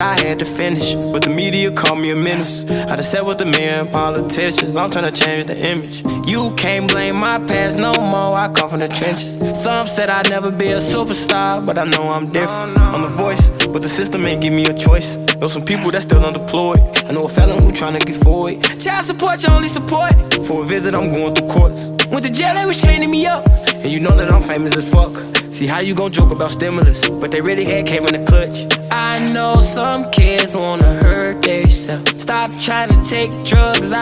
I had to finish, but the media called me a menace. I done sat with the men, politicians, I'm tryna change the image. You can't blame my past no more, I come from the trenches. Some said I'd never be a superstar, but I know I'm different. I'm the voice, but the system ain't give me a choice. Know some people that still unemployed. I know a felon who tryna get forward. Child support, your only support. For a visit, I'm going through courts. Went to jail, they was chaining me up. And you know that I'm famous as fuck. See how you gon' joke about stimulus, but they really had came in the clutch. I know some kids wanna hurt themselves. Stop trying to take drugs.